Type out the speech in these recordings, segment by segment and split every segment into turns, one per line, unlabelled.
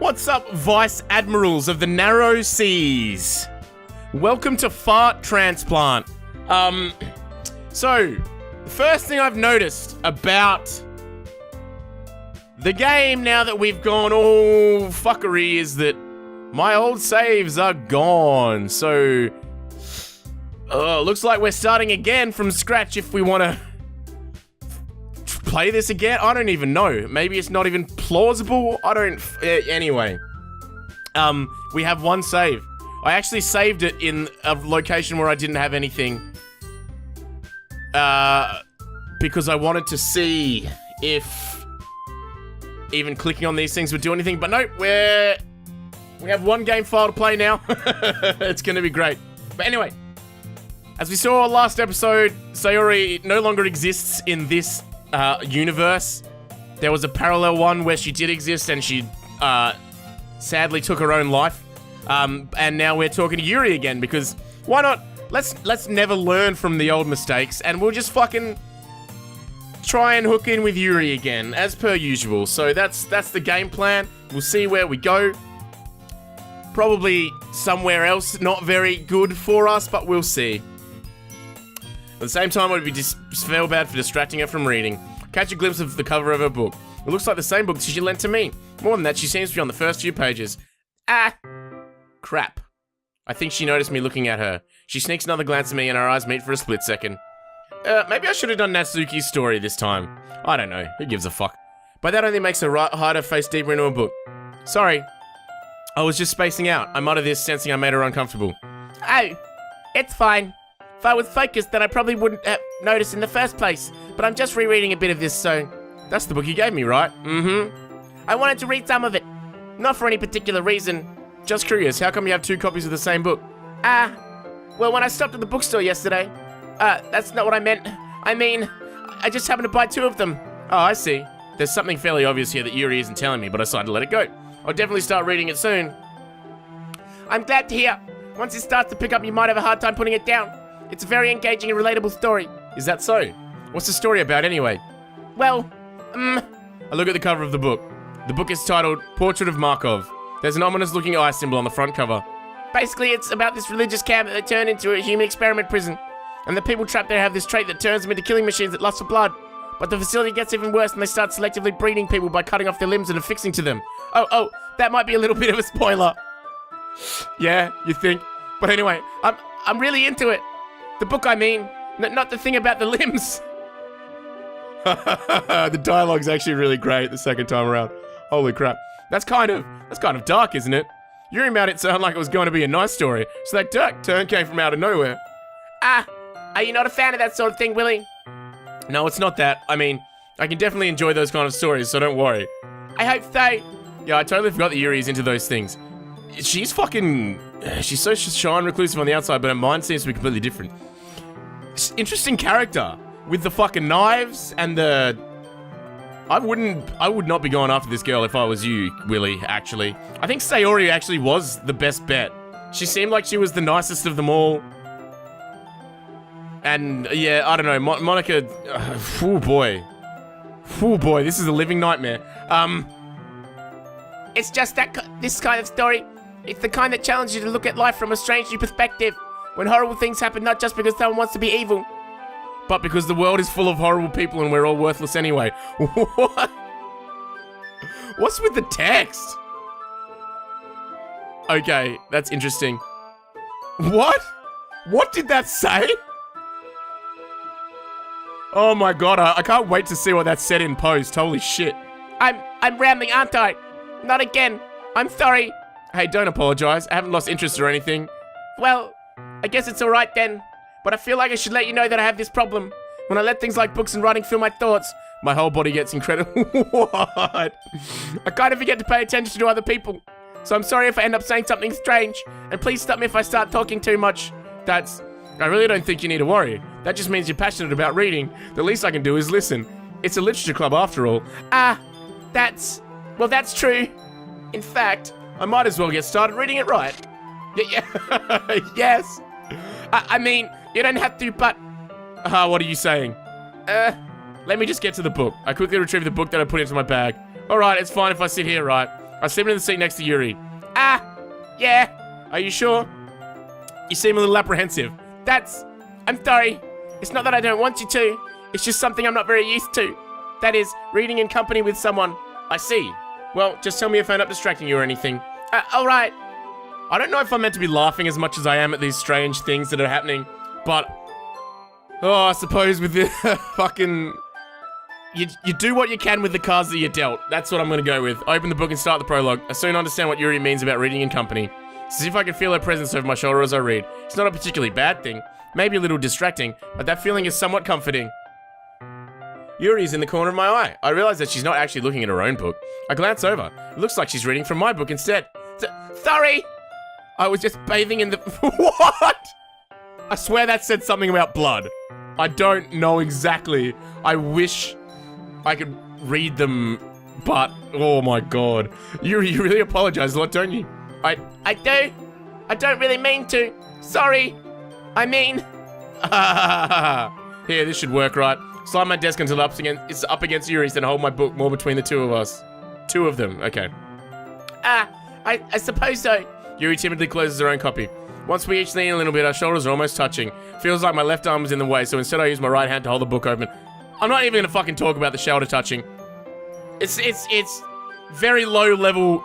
What's up, Vice Admirals of the Narrow Seas? Welcome to Fart Transplant. So, the first thing I've noticed about the game now that we've gone all fuckery is that my old saves are gone. So, looks like we're starting again from scratch if we want to play this again. I don't even know. Maybe it's not even plausible. I don't... anyway. We have one save. I actually saved it in a location where I didn't have anything. Because I wanted to see if even clicking on these things would do anything. But no, we have one game file to play now. It's going to be great. But anyway, as we saw last episode, Sayori no longer exists in this universe. There was a parallel one where she did exist and she sadly took her own life. And now we're talking to Yuri again because why not? Let's never learn from the old mistakes and we'll just fucking try and hook in with Yuri again as per usual. So that's the game plan. We'll see where we go. Probably somewhere else not very good for us, but we'll see. At the same time, it would be feel bad for distracting her from reading. Catch a glimpse of the cover of her book. It looks like the same book she lent to me. More than that, she seems to be on the first few pages. Ah! Crap. I think she noticed me looking at her. She sneaks another glance at me and our eyes meet for a split second. Maybe I should have done Natsuki's story this time. I don't know. Who gives a fuck? But that only makes her hide her face deeper into a book. Sorry. I was just spacing out. I muttered this, sensing I made her uncomfortable. Oh, it's fine. If I was focused, then I probably wouldn't have noticed in the first place. But I'm just rereading a bit of this, so... That's the book you gave me, right? Mm-hmm. I wanted to read some of it. Not for any particular reason. Just curious, how come you have two copies of the same book? Well, when I stopped at the bookstore yesterday... that's not what I meant. I mean, I just happened to buy two of them. Oh, I see. There's something fairly obvious here that Yuri isn't telling me, but I decided to let it go. I'll definitely start reading it soon. I'm glad to hear. Once it starts to pick up, you might have a hard time putting it down. It's a very engaging and relatable story. Is that so? What's the story about anyway? Well, I look at the cover of the book. The book is titled Portrait of Markov. There's an ominous-looking eye symbol on the front cover. Basically, it's about this religious camp that they turn into a human experiment prison. And the people trapped there have this trait that turns them into killing machines that lust for blood. But the facility gets even worse and they start selectively breeding people by cutting off their limbs and affixing to them. Oh, that might be a little bit of a spoiler. Yeah, you think? But anyway, I'm really into it. The book, I mean. Not the thing about the limbs. The dialogue's actually really great the second time around. Holy crap. That's kind of dark, isn't it? Yuri made it sound like it was going to be a nice story. So that dark turn came from out of nowhere. Are you not a fan of that sort of thing, Willie? No, it's not that. I mean, I can definitely enjoy those kind of stories, so don't worry. I hope so. Yeah, I totally forgot that Yuri's into those things. She's so shy and reclusive on the outside, but her mind seems to be completely different. Interesting character. With the fucking knives and the... I would not be going after this girl if I was you, Willie, actually. I think Sayori actually was the best bet. She seemed like she was the nicest of them all. And, yeah, I don't know, Monika... oh boy. Oh boy, this is a living nightmare. It's just this kind of story. It's the kind that challenges you to look at life from a strange new perspective. When horrible things happen, not just because someone wants to be evil, but because the world is full of horrible people and we're all worthless anyway. What? What's with the text? Okay, that's interesting. What? What did that say? Oh my god, I can't wait to see what that said in post. Holy shit. I'm rambling, aren't I? Not again. I'm sorry. Hey, don't apologize. I haven't lost interest or anything. Well, I guess it's alright then. But I feel like I should let you know that I have this problem. When I let things like books and writing fill my thoughts, my whole body gets incredible. What? I kind of forget to pay attention to other people. So I'm sorry if I end up saying something strange. And please stop me if I start talking too much. I really don't think you need to worry. That just means you're passionate about reading. The least I can do is listen. It's a literature club after all. Well, that's true. In fact, I might as well get started reading it right. Yeah. Yes. I mean, you don't have to, but... what are you saying? Let me just get to the book. I quickly retrieve the book that I put into my bag. Alright, it's fine if I sit here, right? I was sleeping in the seat next to Yuri. Yeah. Are you sure? You seem a little apprehensive. I'm sorry. It's not that I don't want you to. It's just something I'm not very used to. That is, reading in company with someone. I see. Well, just tell me if I'm not distracting you or anything. Alright. I don't know if I'm meant to be laughing as much as I am at these strange things that are happening, but... Oh, I suppose with the fucking... You do what you can with the cards that you're dealt. That's what I'm gonna go with. I open the book and start the prologue. I soon understand what Yuri means about reading in company. It's as if I can feel her presence over my shoulder as I read. It's not a particularly bad thing. Maybe a little distracting, but that feeling is somewhat comforting. Yuri's in the corner of my eye. I realize that she's not actually looking at her own book. I glance over. It looks like she's reading from my book instead. Sorry! I was just bathing in the... What? I swear that said something about blood. I don't know exactly. I wish I could read them, but... Oh my god. You really apologize a lot, don't you? I do. I don't really mean to. Sorry. I mean... Here, this should work, right? Slide my desk until it's up against Yuri's, then hold my book more between the two of us. Two of them, okay. I suppose so. Yuri timidly closes her own copy. Once we each lean a little bit, our shoulders are almost touching. Feels like my left arm is in the way, so instead I use my right hand to hold the book open. I'm not even gonna fucking talk about the shoulder touching. It's very low level,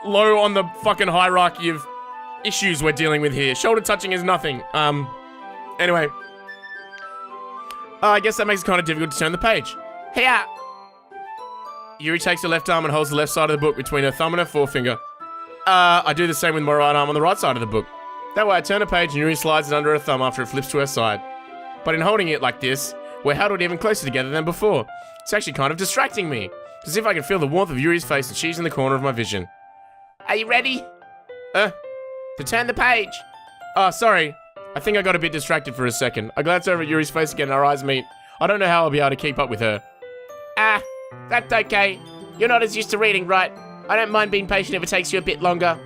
low on the fucking hierarchy of issues we're dealing with here. Shoulder touching is nothing. Anyway. I guess that makes it kind of difficult to turn the page. Here! Yuri takes her left arm and holds the left side of the book between her thumb and her forefinger. I do the same with my right arm on the right side of the book. That way I turn a page and Yuri slides it under her thumb after it flips to her side. But in holding it like this, we're huddled even closer together than before. It's actually kind of distracting me. It's as if I can feel the warmth of Yuri's face and she's in the corner of my vision. Are you ready? To turn the page. Oh, sorry. I think I got a bit distracted for a second. I glance over at Yuri's face again and our eyes meet. I don't know how I'll be able to keep up with her. That's okay. You're not as used to reading, right? I don't mind being patient if it takes you a bit longer.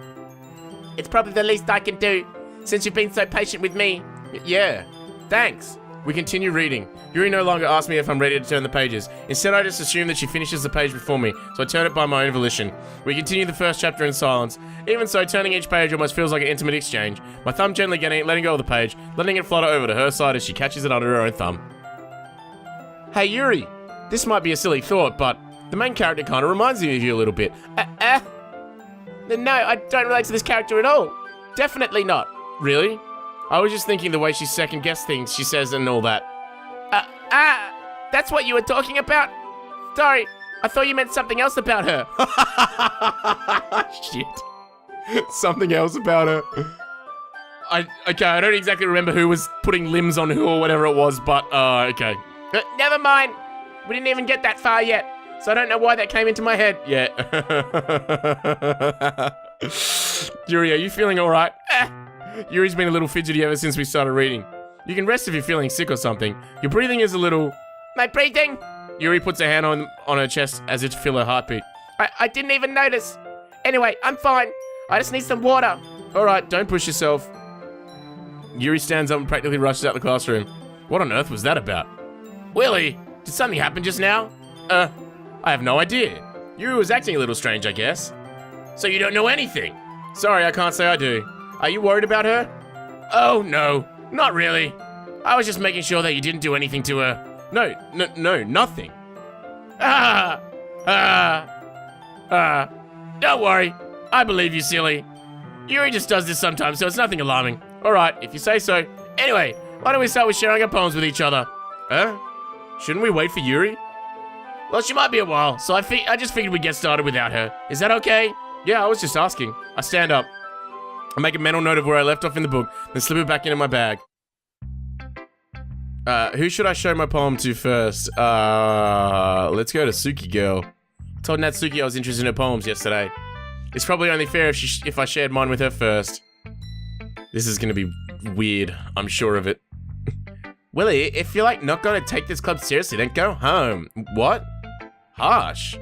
It's probably the least I can do, since you've been so patient with me. Yeah, thanks. We continue reading. Yuri no longer asks me if I'm ready to turn the pages. Instead, I just assume that she finishes the page before me, so I turn it by my own volition. We continue the first chapter in silence. Even so, turning each page almost feels like an intimate exchange. My thumb gently letting go of the page, letting it flutter over to her side as she catches it under her own thumb. Hey Yuri, this might be a silly thought, but the main character kind of reminds me of you a little bit. No, I don't relate to this character at all. Definitely not. Really? I was just thinking the way she second-guessed things she says and all that. That's what you were talking about? Sorry, I thought you meant something else about her. Shit. Something else about her. Okay, I don't exactly remember who was putting limbs on who or whatever it was, but, okay. Never mind. We didn't even get that far yet, so I don't know why that came into my head. Yeah. Yuri, are you feeling alright? Yuri's been a little fidgety ever since we started reading. You can rest if you're feeling sick or something. Your breathing is a little... My breathing? Yuri puts her hand on her chest as if to feel her heartbeat. I didn't even notice. Anyway, I'm fine. I just need some water. Alright, don't push yourself. Yuri stands up and practically rushes out the classroom. What on earth was that about? Willie, did something happen just now? I have no idea. Yuri was acting a little strange, I guess. So you don't know anything? Sorry, I can't say I do. Are you worried about her? Oh, no. Not really. I was just making sure that you didn't do anything to her. No, nothing. Don't worry. I believe you, silly. Yuri just does this sometimes, so it's nothing alarming. Alright, if you say so. Anyway, why don't we start with sharing our poems with each other? Shouldn't we wait for Yuri? Well, she might be a while, so I just figured we'd get started without her. Is that okay? Yeah, I was just asking. I stand up. I make a mental note of where I left off in the book, then slip it back into my bag. Who should I show my poem to first? Let's go to Suki Girl. I told Natsuki I was interested in her poems yesterday. It's probably only fair if I shared mine with her first. This is gonna be weird, I'm sure of it. Willie, if you're like not gonna take this club seriously, then go home. What? Harsh.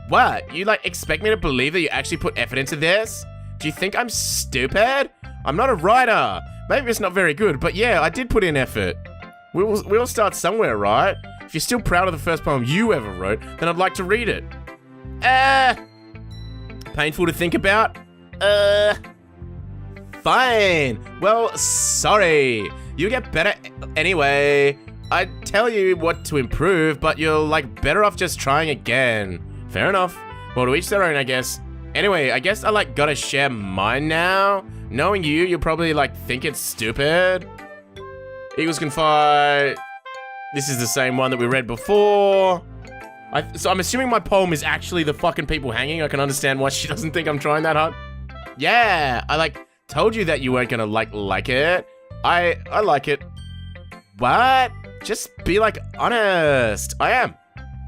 What? You like expect me to believe that you actually put effort into this? Do you think I'm stupid? I'm not a writer. Maybe it's not very good, but yeah, I did put in effort. We'll start somewhere, right? If you're still proud of the first poem you ever wrote, then I'd like to read it. Painful to think about? Fine. Well, sorry. You get better anyway. I'd tell you what to improve, but you're, like, better off just trying again. Fair enough. Well, to each their own, I guess. Anyway, I guess I, like, gotta share mine now. Knowing you, you'll probably, like, think it's stupid. Eagles can fly. This is the same one that we read before. So I'm assuming my poem is actually the fucking people hanging. I can understand why she doesn't think I'm trying that hard. Yeah, I, like, told you that you weren't gonna, like it. I like it. What? Just be, like, honest. I am.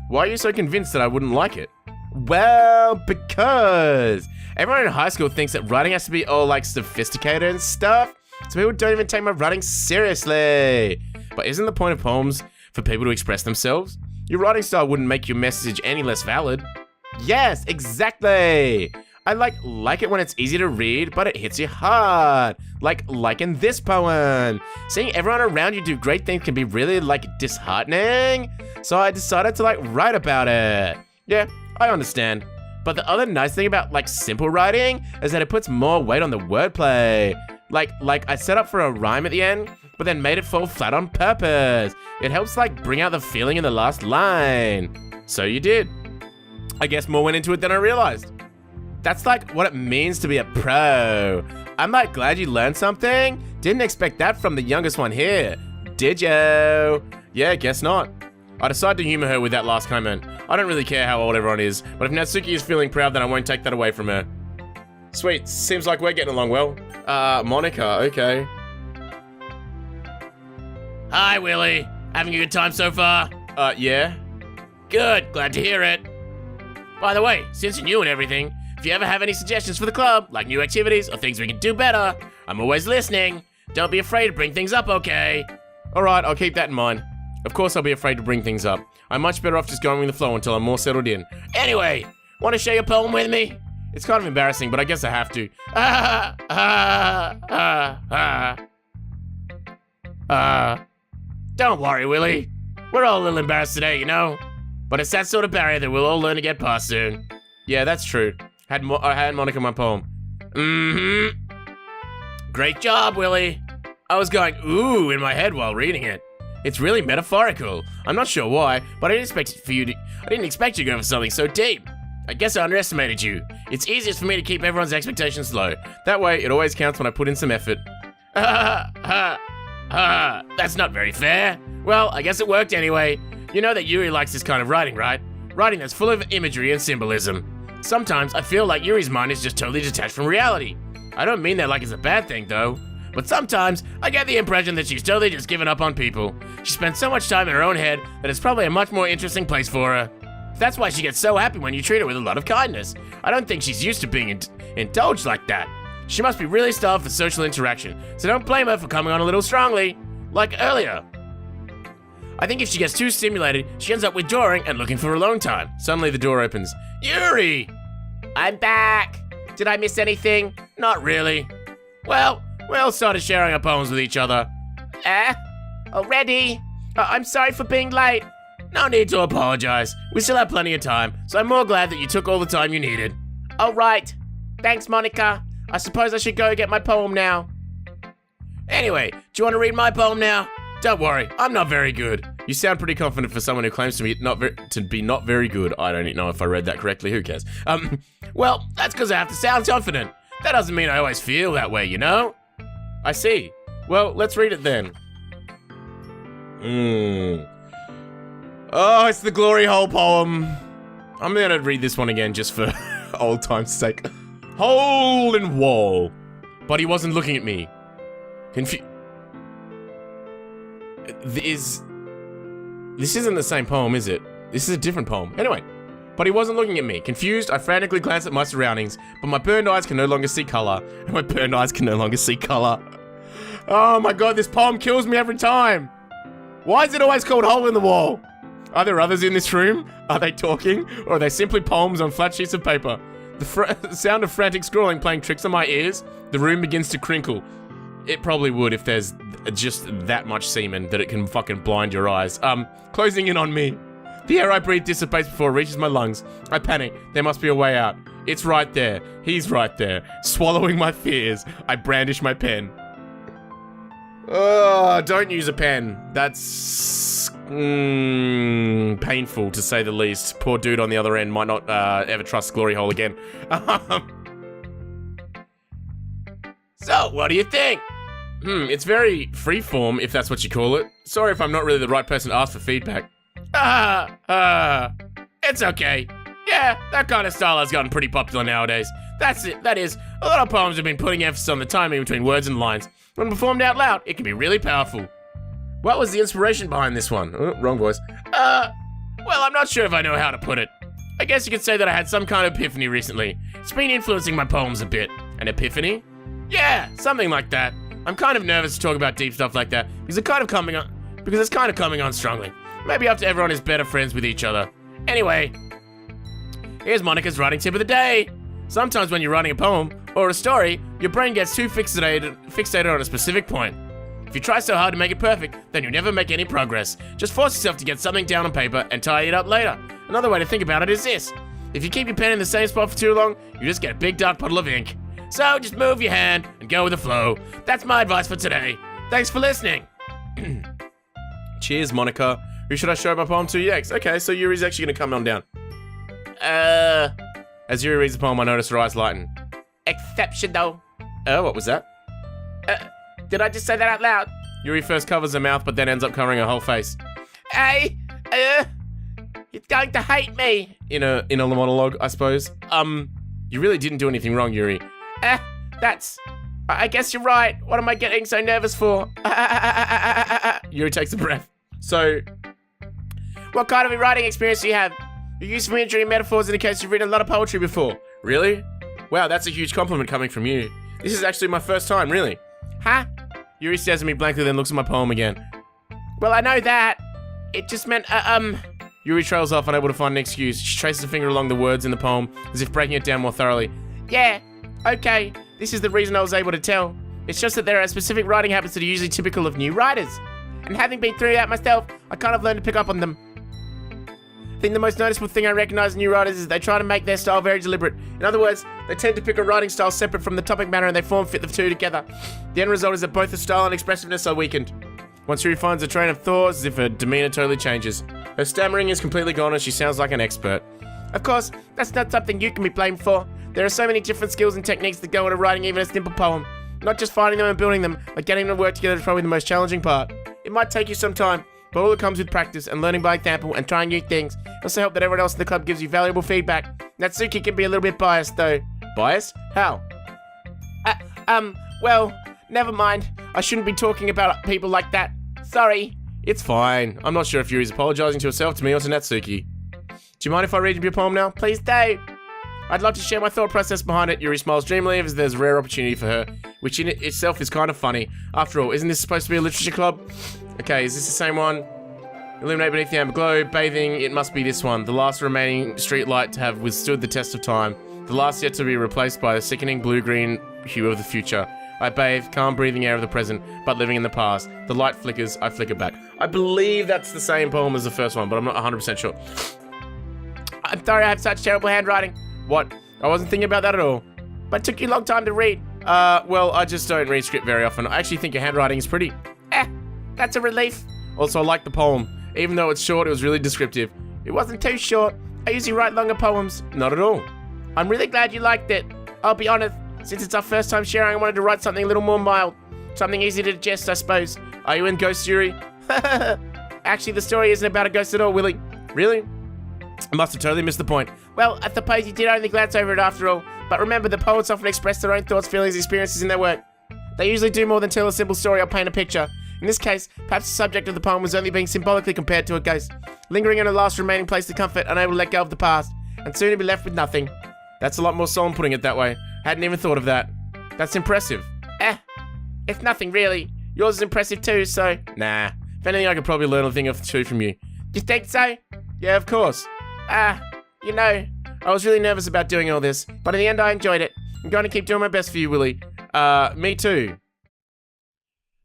Why are you so convinced that I wouldn't like it? Well, because everyone in high school thinks that writing has to be all, like, sophisticated and stuff, so people don't even take my writing seriously. But isn't the point of poems for people to express themselves? Your writing style wouldn't make your message any less valid. Yes, exactly. I like it when it's easy to read, but it hits you hard. Like in this poem. Seeing everyone around you do great things can be really, like, disheartening. So I decided to, like, write about it. Yeah, I understand. But the other nice thing about, like, simple writing is that it puts more weight on the wordplay. Like I set up for a rhyme at the end, but then made it fall flat on purpose. It helps, like, bring out the feeling in the last line. So you did. I guess more went into it than I realized. That's, like, what it means to be a pro. I'm, like, glad you learned something. Didn't expect that from the youngest one here. Did you? Yeah, guess not. I decided to humor her with that last comment. I don't really care how old everyone is, but if Natsuki is feeling proud, then I won't take that away from her. Sweet, seems like we're getting along well. Monika, okay. Hi, Willie. Having a good time so far? Yeah. Good, glad to hear it. By the way, since you're new and everything, if you ever have any suggestions for the club, like new activities or things we can do better, I'm always listening. Don't be afraid to bring things up, okay? Alright, I'll keep that in mind. Of course I'll be afraid to bring things up. I'm much better off just going with the flow until I'm more settled in. Anyway, want to share your poem with me? It's kind of embarrassing, but I guess I have to. Don't worry, Willie. We're all a little embarrassed today, you know? But it's that sort of barrier that we'll all learn to get past soon. Yeah, that's true. I had Monika my poem. Great job, Willie. I was going ooh in my head while reading it. It's really metaphorical. I'm not sure why, but I didn't expect you to go for something so deep. I guess I underestimated you. It's easiest for me to keep everyone's expectations low. That way, it always counts when I put in some effort. That's not very fair. Well, I guess it worked anyway. You know that Yuri likes this kind of writing, right? Writing that's full of imagery and symbolism. Sometimes I feel like Yuri's mind is just totally detached from reality. I don't mean that like it's a bad thing, though. But sometimes, I get the impression that she's totally just given up on people. She spends so much time in her own head that it's probably a much more interesting place for her. That's why she gets so happy when you treat her with a lot of kindness. I don't think she's used to being indulged like that. She must be really starved for social interaction, so don't blame her for coming on a little strongly. Like earlier. I think if she gets too stimulated, she ends up withdrawing and looking for alone time. Suddenly the door opens. Yuri! I'm back! Did I miss anything? Not really. Well, we all started sharing our poems with each other. Already? I'm sorry for being late. No need to apologize. We still have plenty of time, so I'm more glad that you took all the time you needed. All right. Thanks, Monika. I suppose I should go get my poem now. Anyway, do you want to read my poem now? Don't worry, I'm not very good. You sound pretty confident for someone who claims to be not very good. I don't know if I read that correctly, who cares? Well, that's because I have to sound confident. That doesn't mean I always feel that way, you know? I see. Well, let's read it then. Oh, it's the glory hole poem. I'm gonna read this one again just for old time's sake. Hole in wall. But he wasn't looking at me. This isn't the same poem, is it? This is a different poem. Anyway, but he wasn't looking at me. Confused, I frantically glanced at my surroundings, but my burned eyes can no longer see color. And my burned eyes can no longer see color. Oh my god, this poem kills me every time. Why is it always called Hole in the Wall? Are there others in this room? Are they talking? Or are they simply poems on flat sheets of paper? The sound of frantic scrawling playing tricks on my ears. The room begins to crinkle. It probably would if there's just that much semen that it can fucking blind your eyes. Closing in on me. The air I breathe dissipates before it reaches my lungs. I panic. There must be a way out. It's right there. He's right there. Swallowing my fears, I brandish my pen. Oh, don't use a pen. That's painful, to say the least. Poor dude on the other end might not ever trust Glory Hole again. So, what do you think? It's very freeform, if that's what you call it. Sorry if I'm not really the right person to ask for feedback. It's okay. Yeah, that kind of style has gotten pretty popular nowadays. That's it. That is, a lot of poems have been putting emphasis on the timing between words and lines. When performed out loud, it can be really powerful. What was the inspiration behind this one? Oh, wrong voice. Well, I'm not sure if I know how to put it. I guess you could say that I had some kind of epiphany recently. It's been influencing my poems a bit. An epiphany? Yeah, something like that. I'm kind of nervous to talk about deep stuff like that because it's kind of coming on strongly. Maybe after everyone is better friends with each other. Anyway, here's Monika's writing tip of the day. Sometimes when you're writing a poem or a story, your brain gets too fixated on a specific point. If you try so hard to make it perfect, then you'll never make any progress. Just force yourself to get something down on paper and tie it up later. Another way to think about it is this. If you keep your pen in the same spot for too long, you just get a big dark puddle of ink. So just move your hand and go with the flow. That's my advice for today. Thanks for listening. Cheers, Monika. Who should I show my poem to next? Okay, so Yuri's actually gonna come on down. As Yuri reads the poem, I notice her eyes lighten. Exceptional. Oh, what was that? Did I just say that out loud? Yuri first covers her mouth, but then ends up covering her whole face. Hey, you're going to hate me. In a monologue, I suppose. You really didn't do anything wrong, Yuri. I guess you're right. What am I getting so nervous for? Yuri takes a breath. So, what kind of writing experience do you have? You use imagery and metaphors indicates you've written a lot of poetry before. Really? Wow, that's a huge compliment coming from you. This is actually my first time, really. Huh? Yuri stares at me blankly, then looks at my poem again. Well, I know that. It just meant, Yuri trails off, unable to find an excuse. She traces a finger along the words in the poem, as if breaking it down more thoroughly. Yeah, okay. This is the reason I was able to tell. It's just that there are specific writing habits that are usually typical of new writers. And having been through that myself, I kind of learned to pick up on them. I think the most noticeable thing I recognize in new writers is they try to make their style very deliberate. In other words, they tend to pick a writing style separate from the topic matter and they form-fit the two together. The end result is that both the style and expressiveness are weakened. Once Yuri finds a train of thought, as if her demeanor totally changes. Her stammering is completely gone and she sounds like an expert. Of course, that's not something you can be blamed for. There are so many different skills and techniques that go into writing even a simple poem. Not just finding them and building them, but getting them to work together is probably the most challenging part. It might take you some time, but all that comes with practice and learning by example and trying new things. Also help that everyone else in the club gives you valuable feedback. Natsuki can be a little bit biased though. Biased? How? Well, never mind. I shouldn't be talking about people like that. Sorry. It's fine. I'm not sure if Yuri's apologizing to herself, to me, or to Natsuki. Do you mind if I read your poem now? Please do. I'd love to share my thought process behind it. Yuri smiles dreamily as there's a rare opportunity for her, which in itself is kind of funny. After all, isn't this supposed to be a literature club? Okay, is this the same one? Illuminate beneath the amber glow, bathing, it must be this one. The last remaining street light to have withstood the test of time. The last yet to be replaced by the sickening blue-green hue of the future. I bathe, calm breathing air of the present, but living in the past. The light flickers, I flicker back. I believe that's the same poem as the first one, but I'm not 100% sure. I'm sorry I have such terrible handwriting. What? I wasn't thinking about that at all. But it took you a long time to read. Well, I just don't read script very often. I actually think your handwriting is pretty. That's a relief. Also, I like the poem. Even though it's short, it was really descriptive. It wasn't too short. I usually write longer poems. Not at all. I'm really glad you liked it. I'll be honest, since it's our first time sharing, I wanted to write something a little more mild. Something easy to digest, I suppose. Are you in Ghost, Yuri? Actually, the story isn't about a ghost at all, Willie. Really? I must have totally missed the point. Well, I suppose you did only glance over it after all. But remember, the poets often express their own thoughts, feelings, experiences in their work. They usually do more than tell a simple story or paint a picture. In this case, perhaps the subject of the poem was only being symbolically compared to a ghost, lingering in a last remaining place of comfort, unable to let go of the past, and soon to be left with nothing. That's a lot more solemn putting it that way. Hadn't even thought of that. That's impressive. It's nothing really. Yours is impressive too, so... Nah. If anything, I could probably learn a thing or two from you. You think so? Yeah, of course. You know, I was really nervous about doing all this, but in the end I enjoyed it. I'm going to keep doing my best for you, Willie. Me too.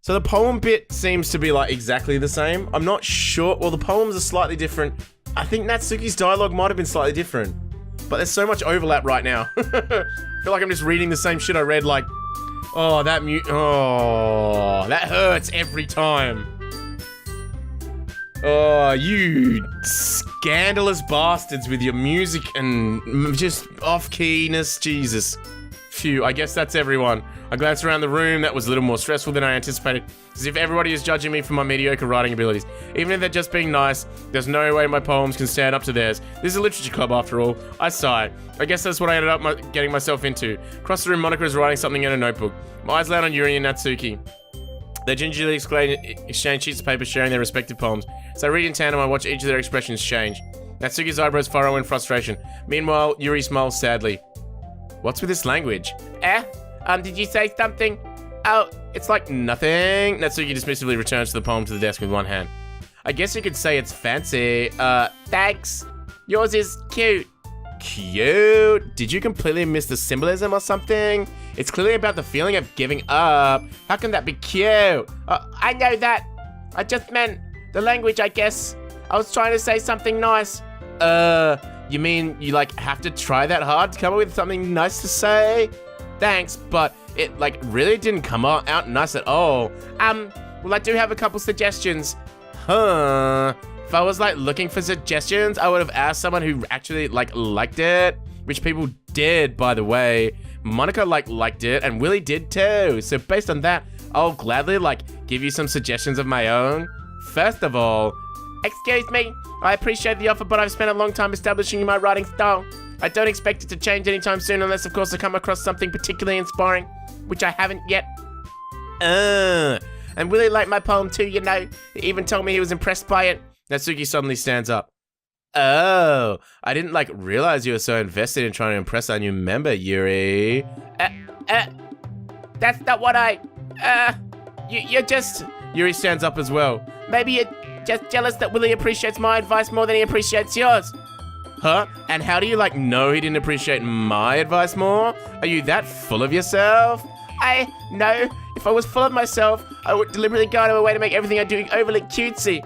So the poem bit seems to be like exactly the same. I'm not sure. Well, the poems are slightly different. I think Natsuki's dialogue might have been slightly different. but there's so much overlap right now. I feel like I'm just reading the same shit I read, like, oh, that that hurts every time. Oh, you scandalous bastards with your music and just off-keyness, Jesus. Phew, I guess that's everyone. I glanced around the room. That was a little more stressful than I anticipated, as if everybody is judging me for my mediocre writing abilities. Even if they're just being nice, there's no way my poems can stand up to theirs. This is a literature club after all. I sighed. I guess that's what I ended up getting myself into. Across the room, Monika is writing something in a notebook. My eyes land on Yuri and Natsuki. They gingerly exchange sheets of paper, sharing their respective poems. As I read in tandem, I watch each of their expressions change. Natsuki's eyebrows furrow in frustration. Meanwhile, Yuri smiles sadly. What's with this language? Did you say something? Oh, it's like nothing. Natsuki dismissively returns the poem to the desk with one hand. I guess you could say it's fancy. Thanks. Yours is cute. Cute? Did you completely miss the symbolism or something? It's clearly about the feeling of giving up. How can that be cute? I know that. I just meant the language, I guess. I was trying to say something nice. You mean you, like, have to try that hard to come up with something nice to say? Thanks, but it, like, really didn't come out nice at all. Well, I do have a couple suggestions. Huh. If I was, like, looking for suggestions, I would have asked someone who actually, like, liked it. Which people did, by the way. Monika, like, liked it, and Willie did too. So based on that, I'll gladly, like, give you some suggestions of my own. First of all, excuse me, I appreciate the offer, but I've spent a long time establishing my writing style. I don't expect it to change anytime soon unless, of course, I come across something particularly inspiring, which I haven't yet. And Willie liked my poem too, you know. He even told me he was impressed by it. Natsuki suddenly stands up. Oh, I didn't, like, realize you were so invested in trying to impress our new member, Yuri. That's not what you're just... Yuri stands up as well. Maybe you're just jealous that Willie appreciates my advice more than he appreciates yours. Huh? And how do you, like, know he didn't appreciate my advice more? Are you that full of yourself? No. If I was full of myself, I would deliberately go out of my way to make everything I do overly cutesy.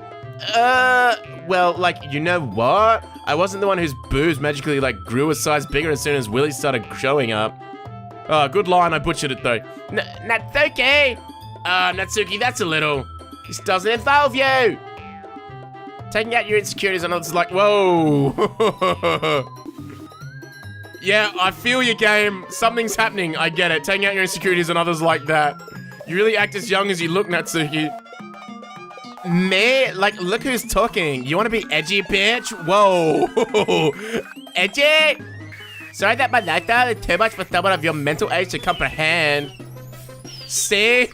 Well, like, you know what? I wasn't the one whose boobs magically, like, grew a size bigger as soon as Willie started showing up. Oh, good line. I butchered it, though. Natsuki! Natsuki, that's a little. This doesn't involve you! Taking out your insecurities on others like, whoa. Yeah, I feel your game. Something's happening. I get it. Taking out your insecurities on others like that. You really act as young as you look, Natsuki. Me? Like, look who's talking. You want to be edgy, bitch? Whoa. Edgy? Sorry that my lifestyle is too much for someone of your mental age to comprehend. See?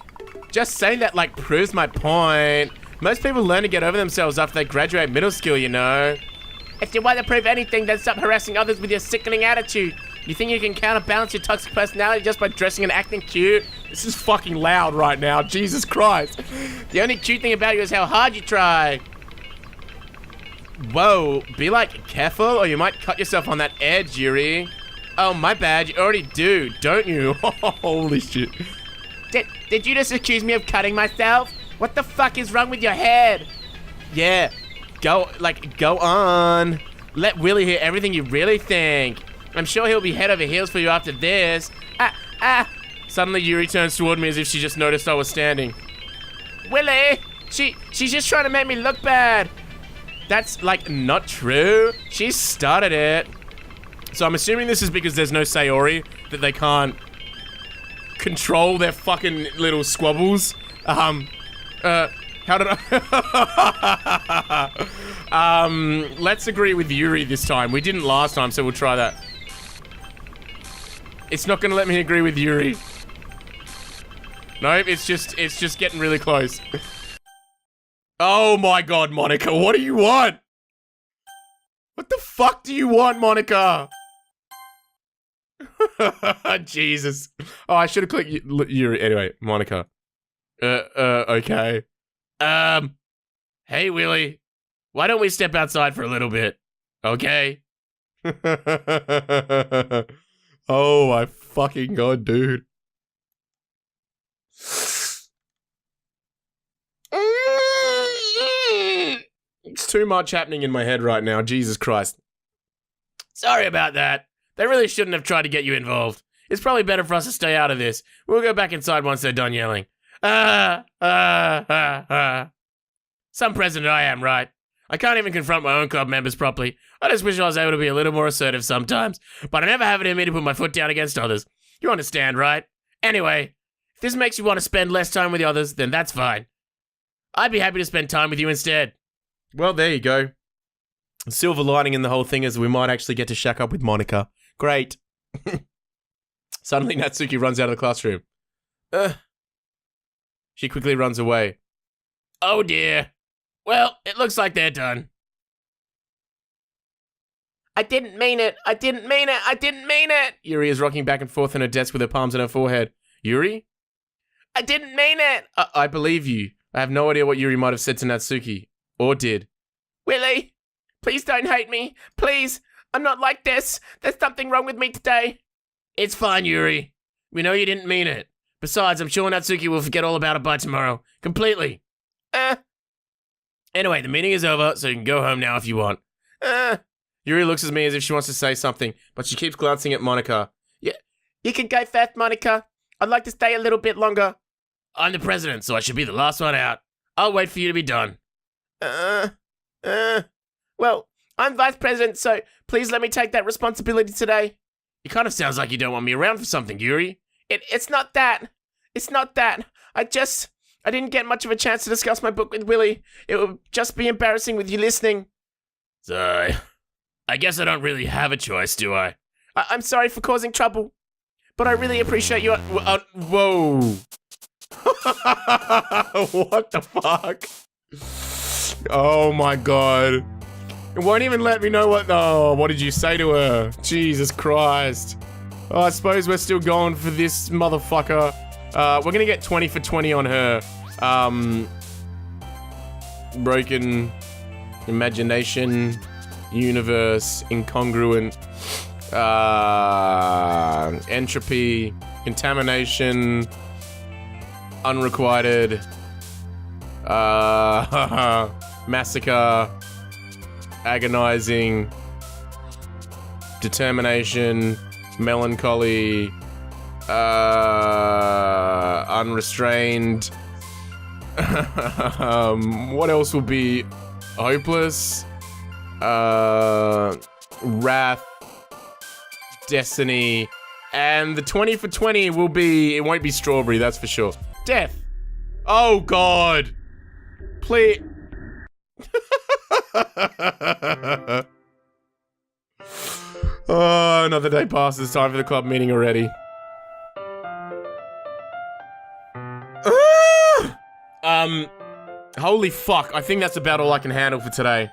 Just saying that, like, proves my point. Most people learn to get over themselves after they graduate middle school, you know. If you want to prove anything, then stop harassing others with your sickening attitude. You think you can counterbalance your toxic personality just by dressing and acting cute? This is fucking loud right now, Jesus Christ. The only cute thing about you is how hard you try. Whoa, be like careful or you might cut yourself on that edge, Yuri. Oh, my bad, you already do, don't you? Holy shit. Did you just accuse me of cutting myself? What the fuck is wrong with your head? Yeah, go on. Let Willie hear everything you really think. I'm sure he'll be head over heels for you after this. Suddenly Yuri turns toward me as if she just noticed I was standing. Willie, she's just trying to make me look bad. That's, like, not true. She started it. So I'm assuming this is because there's no Sayori, that they can't control their fucking little squabbles. How did I... let's agree with Yuri this time. We didn't last time, so we'll try that. It's not gonna let me agree with Yuri. Nope, it's just getting really close. Oh my god, Monika, what do you want? What the fuck do you want, Monika? Jesus. Oh, I should have clicked Yuri. Anyway, Monika. Okay. Hey, Willie. Why don't we step outside for a little bit? Okay? Oh my fucking god, dude. It's too much happening in my head right now. Jesus Christ. Sorry about that. They really shouldn't have tried to get you involved. It's probably better for us to stay out of this. We'll go back inside once they're done yelling. Some president I am, right? I can't even confront my own club members properly. I just wish I was able to be a little more assertive sometimes, but I never have it in me to put my foot down against others. You understand, right? Anyway, if this makes you want to spend less time with the others, then that's fine. I'd be happy to spend time with you instead. Well, there you go. Silver lining in the whole thing is we might actually get to shack up with Monika. Great. Suddenly Natsuki runs out of the classroom. She quickly runs away. Oh dear. Well, it looks like they're done. I didn't mean it. I didn't mean it. I didn't mean it. Yuri is rocking back and forth on her desk with her palms on her forehead. Yuri? I didn't mean it. I believe you. I have no idea what Yuri might have said to Natsuki. Or did. Willie, please don't hate me. Please. I'm not like this. There's something wrong with me today. It's fine, Yuri. We know you didn't mean it. Besides, I'm sure Natsuki will forget all about it by tomorrow. Completely. Anyway, the meeting is over, so you can go home now if you want. Yuri looks at me as if she wants to say something, but she keeps glancing at Monika. Yeah, you can go first, Monika. I'd like to stay a little bit longer. I'm the president, so I should be the last one out. I'll wait for you to be done. Well, I'm vice president, so please let me take that responsibility today. It kind of sounds like you don't want me around for something, Yuri. It's not that. It's not that. I didn't get much of a chance to discuss my book with Willie. It would just be embarrassing with you listening. So, I guess I don't really have a choice, do I? I'm sorry for causing trouble, but I really appreciate you. Whoa. What the fuck? Oh my god. It won't even let me know what did you say to her? Jesus Christ. Oh, I suppose we're still going for this motherfucker. We're gonna get 20 for 20 on her. Broken imagination, universe, incongruent, entropy, contamination, unrequited, massacre, agonizing, determination, melancholy, unrestrained. What else will be hopeless? Wrath, destiny, and the 20 for 20 will be, it won't be strawberry, that's for sure. Death. Oh god. Please. Oh, another day passes. Time for the club meeting already. Holy fuck. I think that's about all I can handle for today.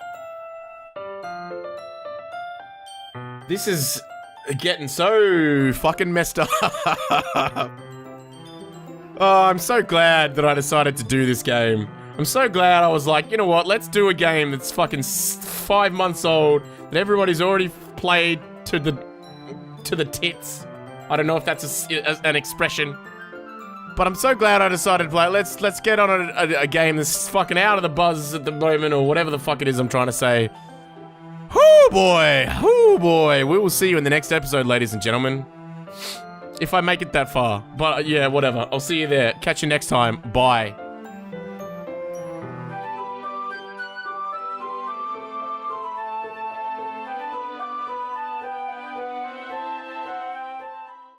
This is getting so fucking messed up. Oh, I'm so glad that I decided to do this game. I'm so glad I was like, you know what, let's do a game that's fucking 5 months old, that everybody's already played to the tits. I don't know if that's an expression. But I'm so glad I decided to play. Let's get on a game that's fucking out of the buzz at the moment, or whatever the fuck it is I'm trying to say. Oh boy, oh boy. We will see you in the next episode, ladies and gentlemen. If I make it that far. But yeah, whatever. I'll see you there. Catch you next time. Bye.